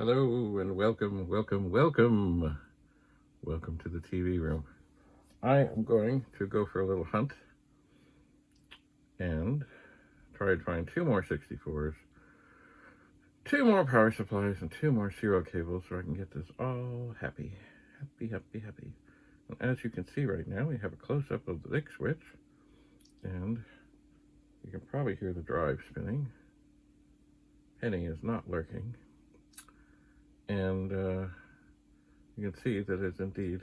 Hello and welcome to the TV room. I am going to go for a little hunt and try to find two more 64s, two more power supplies, and two more serial cables so I can get this all happy. And as you can see right now, we have a close-up of the VIC-SWITCH, and you can probably hear the drive spinning. Penny is not lurking. And you can see that it's indeed,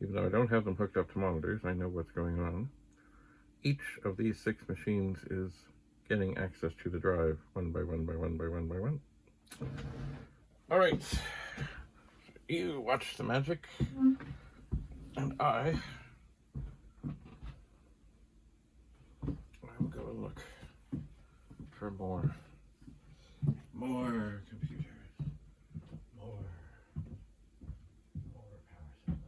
even though I don't have them hooked up to monitors, I know what's going on. Each of these 6 machines is getting access to the drive one by one. All right, you watch the magic, and I will go and look for more computers. More power supply.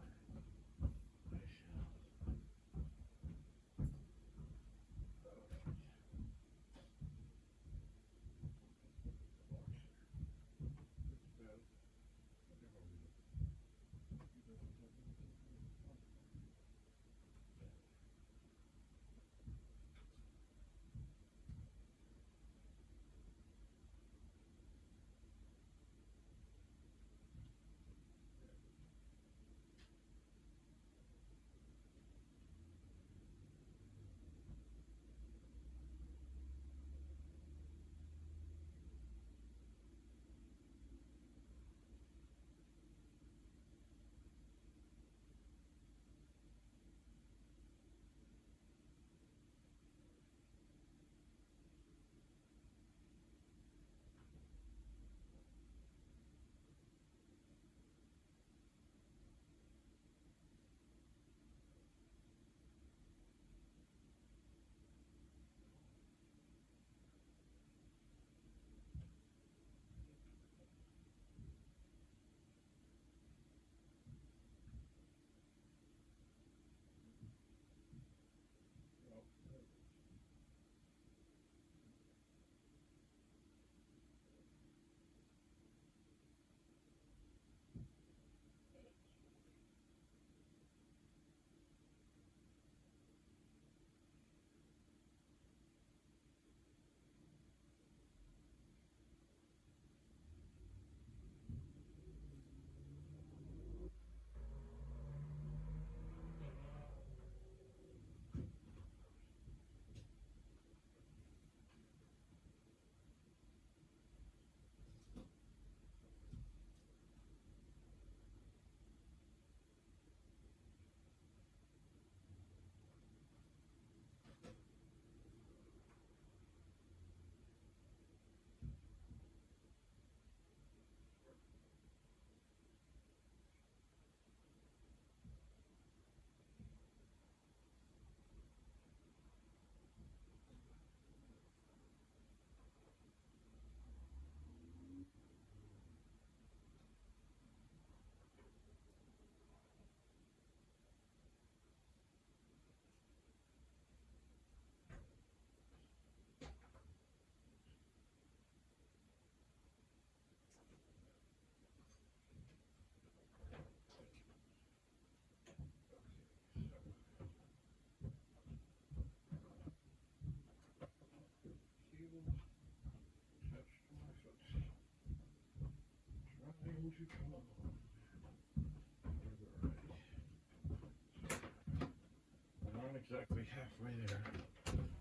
We're not exactly halfway there,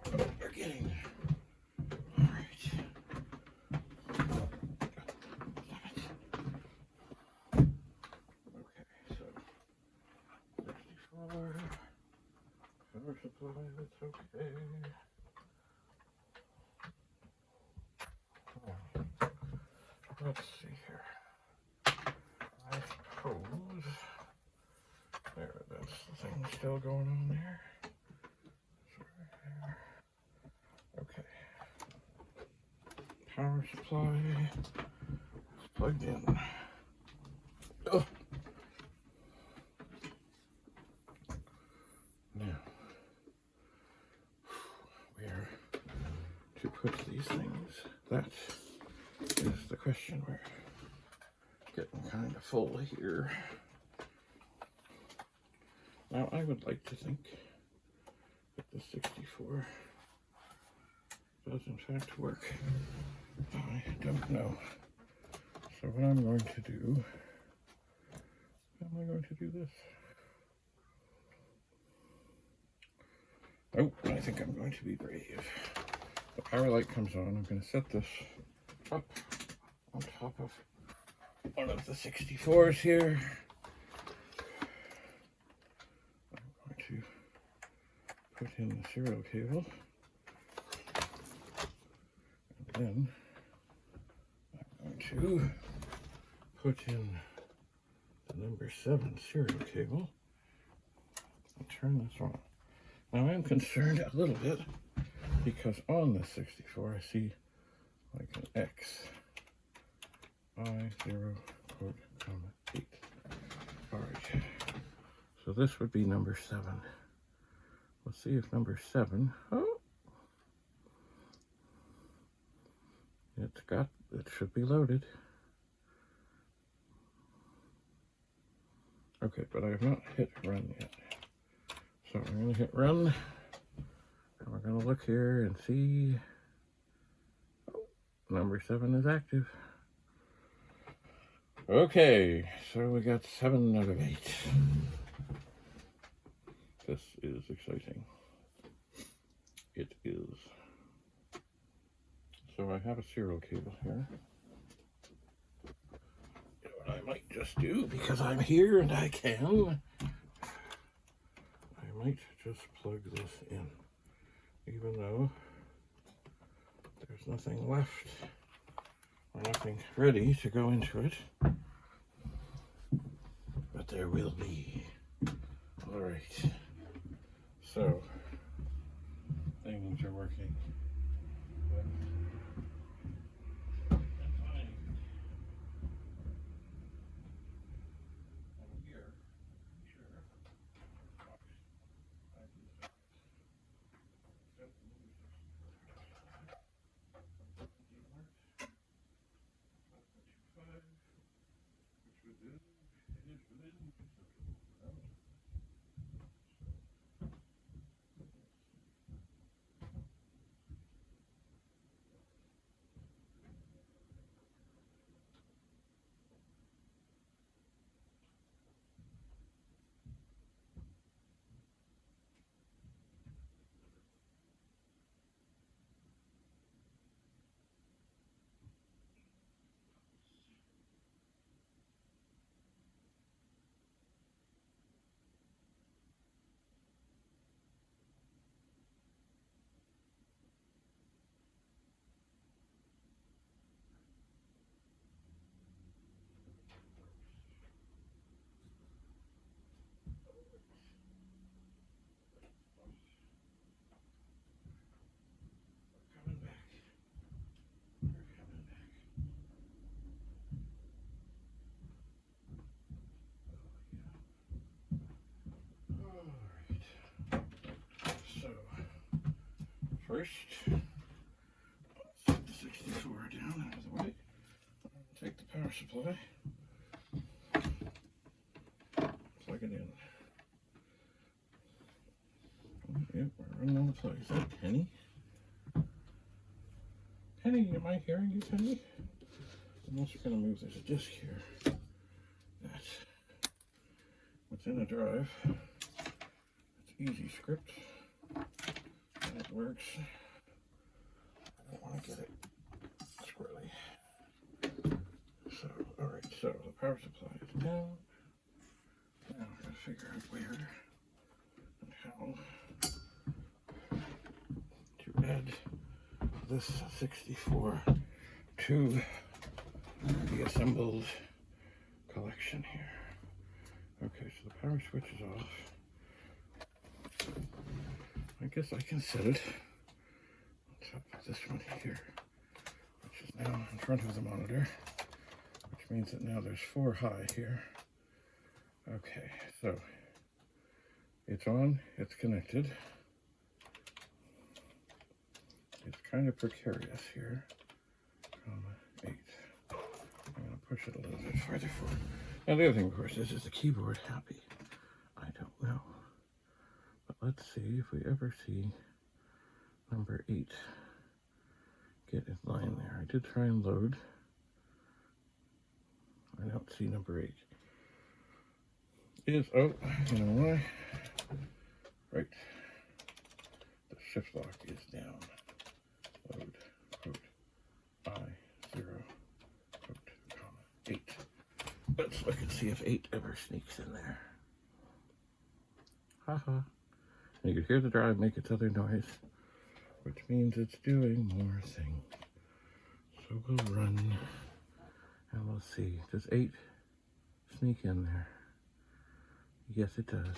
but we're getting there. All right. Okay, so 64 power supply, that's okay. Let's see here. I suppose that's the thing still going on there. Okay. Power supply is plugged in. Oh. Now, where to put these things? That is the question. Where getting kind of full here. Now, I would like to think that the 64 does in fact work. I don't know. So what I'm going to do, how am I going to do this? Oh, I think I'm going to be brave. The power light comes on. I'm going to set this up on top of one of the 64s here. I'm going to put in the serial cable. And then I'm going to put in the number 7 serial cable and turn this on. Now I'm concerned a little bit because on the 64 I see like an X. I0 quote comma 8. Alright. So this would be number 7. Let's see if number 7. Oh, it should be loaded. Okay, but I have not hit run yet. So I'm going to hit run, and we're going to look here and see, oh, number 7 is active. Okay, so we got 7 out of 8. This is exciting. It is. So I have a serial cable here. What I might just do, because I'm here and I can, I might just plug this in, even though there's nothing left or nothing ready to go into it, but there will be. All right, so things are working. First, set the 64 down out of the way. Take the power supply, plug it in. Yep, we're running on the plug. Is that Penny? Penny, am I hearing you, Penny? I'm also going to move this disc here. That's what's in the drive. It's easy script. And it works. I don't want to get it squirrely. So, alright, so the power supply is down. Now we're going to figure out where and how to add this 64 to the assembled collection here. Okay, so the power switch is off. I guess I can set it on top of this one here, which is now in front of the monitor, which means that now there's 4 high here. Okay, so it's on, it's connected. It's kind of precarious here. 8. I'm going to push it a little bit farther forward. And the other thing, of course, is the keyboard happy? I don't know. But let's see if we ever see number 8 get in line there. I did try and load. I don't see number 8. Oh, you know why? Right. The shift lock is down. Load, quote, I, 0, quote, comma, 8. Let's look and see if 8 ever sneaks in there. Haha. And you can hear the drive make its other noise, which means it's doing more things. So we'll run and we'll see. Does 8 sneak in there? Yes, it does.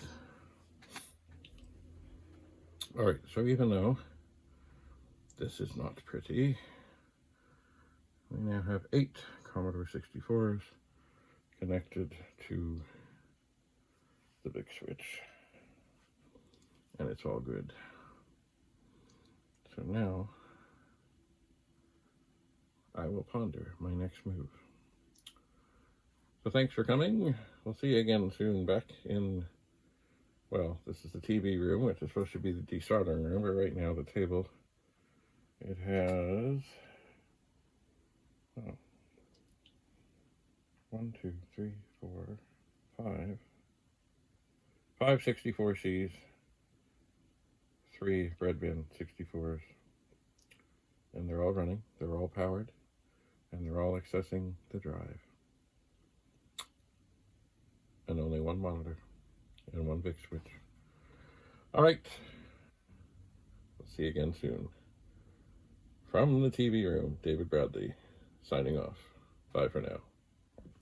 Alright, so even though this is not pretty, we now have 8 Commodore 64's connected to the VicSwitch, and it's all good. So now I will ponder my next move. So thanks for coming. We'll see you again soon back in, well, this is the TV room, which is supposed to be the desoldering room, but right now the table, it has, 1, 2, 3, 4, 5 64Cs, 3 bread bin 64s, and they're all running, they're all powered, and they're all accessing the drive. And only one monitor and one VicSwitch. All right. We'll see you again soon. From the TV room, David Bradley signing off. Bye for now.